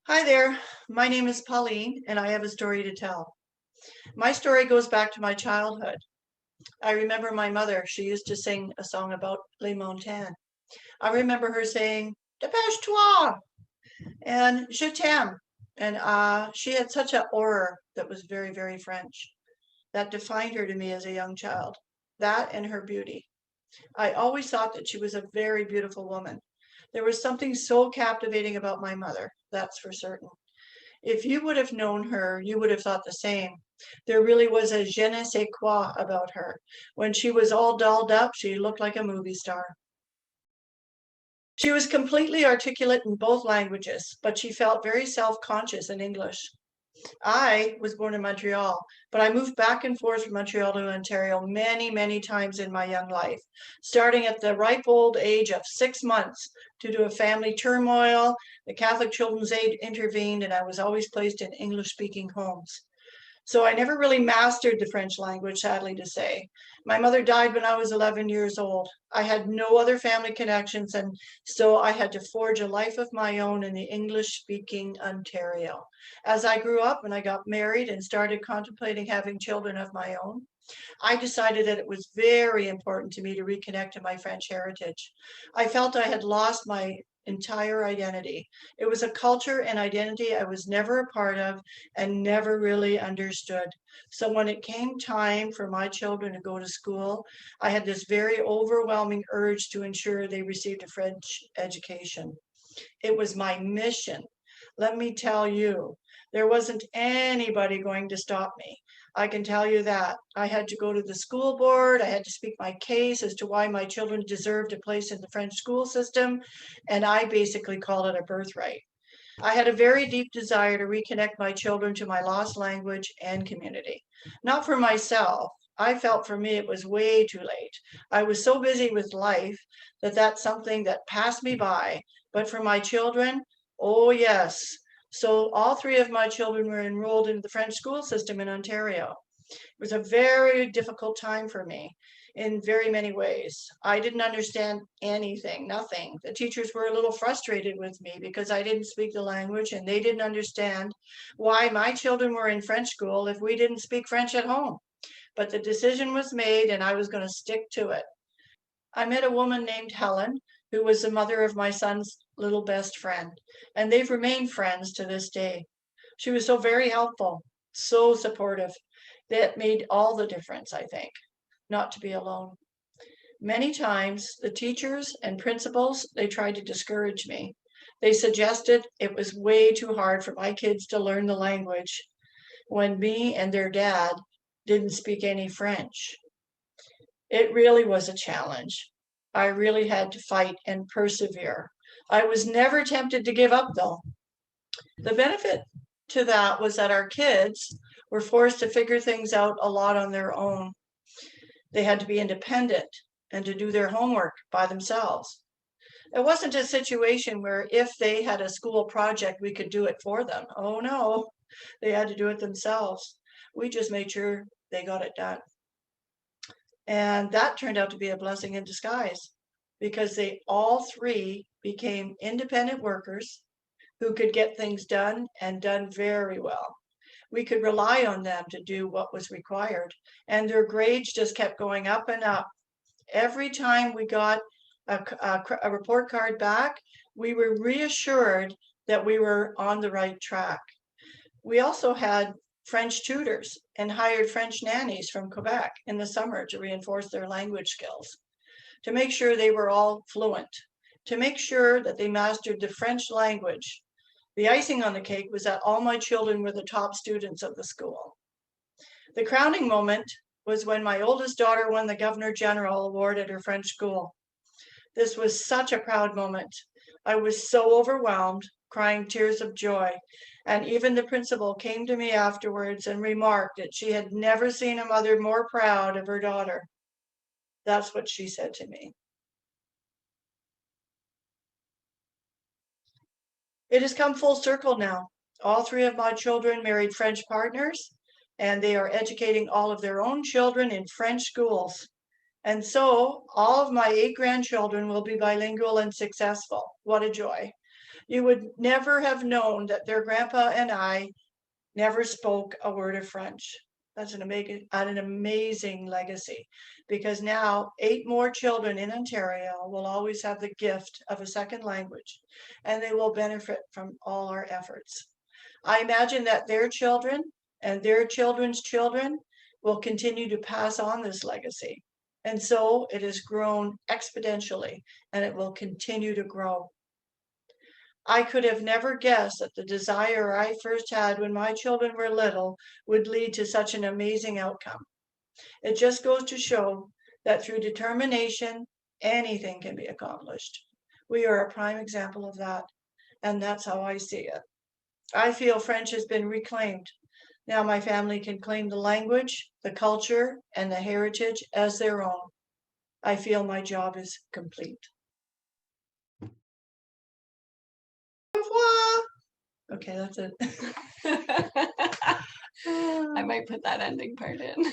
Hi there, my name is Pauline, and I have a story to tell. My story goes back to my childhood. I remember my mother, she used to sing a song about Les Montagnes. I remember her saying, Dépêche-toi, and Je t'aime. And she had such an aura that was very, very French. That defined her to me as a young child. That and her beauty. I always thought that she was a very beautiful woman. There was something so captivating about my mother, that's for certain. If you would have known her, you would have thought the same. There really was a je ne sais quoi about her. When she was all dolled up, she looked like a movie star. She was completely articulate in both languages, but she felt very self-conscious in English. I was born in Montreal, but I moved back and forth from Montreal to Ontario many, many times in my young life, starting at the ripe old age of 6 months due to a family turmoil. The Catholic Children's Aid intervened, and I was always placed in English-speaking homes. So I never really mastered the French language, sadly to say. My mother died when I was 11 years old. I had no other family connections, and so I had to forge a life of my own in the English-speaking Ontario. As I grew up and I got married and started contemplating having children of my own, I decided that it was very important to me to reconnect to my French heritage. I felt I had lost my entire identity. It was a culture and identity I was never a part of and never really understood. So when it came time for my children to go to school, I had this very overwhelming urge to ensure they received a French education. It was my mission. Let me tell you, there wasn't anybody going to stop me. I can tell you that. I had to go to the school board. I had to speak my case as to why my children deserved a place in the French school system. And I basically called it a birthright. I had a very deep desire to reconnect my children to my lost language and community. Not for myself. I felt for me it was way too late. I was so busy with life that that's something that passed me by. But for my children, oh yes. So all three of my children were enrolled in the French school system in Ontario. It was a very difficult time for me in very many ways. I didn't understand anything, nothing. The teachers were a little frustrated with me because I didn't speak the language and they didn't understand why my children were in French school if we didn't speak French at home. But the decision was made and I was going to stick to it. I met a woman named Helen who was the mother of my son's little best friend, and they've remained friends to this day. She was so very helpful, so supportive. That made all the difference, I think, not to be alone. Many times, the teachers and principals, they tried to discourage me. They suggested it was way too hard for my kids to learn the language when me and their dad didn't speak any French. It really was a challenge. I really had to fight and persevere. I was never tempted to give up, though. The benefit to that was that our kids were forced to figure things out a lot on their own. They had to be independent and to do their homework by themselves. It wasn't a situation where if they had a school project, we could do it for them. Oh no, they had to do it themselves. We just made sure they got it done. And that turned out to be a blessing in disguise because they all three became independent workers who could get things done and done very well. We could rely on them to do what was required, and their grades just kept going up and up. Every time we got a report card back, we were reassured that we were on the right track. We also had French tutors and hired French nannies from Quebec in the summer to reinforce their language skills, to make sure they were all fluent, to make sure that they mastered the French language. The icing on the cake was that all my children were the top students of the school. The crowning moment was when my oldest daughter won the Governor General Award at her French school. This was such a proud moment. I was so overwhelmed, crying tears of joy. And even the principal came to me afterwards and remarked that she had never seen a mother more proud of her daughter. That's what she said to me. It has come full circle now. All three of my children married French partners, and they are educating all of their own children in French schools. And so all of my 8 grandchildren will be bilingual and successful. What a joy. You would never have known that their grandpa and I never spoke a word of French. That's an amazing legacy, because now 8 more children in Ontario will always have the gift of a second language, and they will benefit from all our efforts. I imagine that their children and their children's children will continue to pass on this legacy. And so it has grown exponentially, and it will continue to grow. I could have never guessed that the desire I first had when my children were little would lead to such an amazing outcome. It just goes to show that through determination, anything can be accomplished. We are a prime example of that, and that's how I see it. I feel French has been reclaimed. Now my family can claim the language, the culture, and the heritage as their own. I feel my job is complete. Au revoir. Okay, that's it. I might put that ending part in.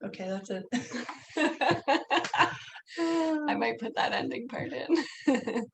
Okay, that's it. I might put that ending part in.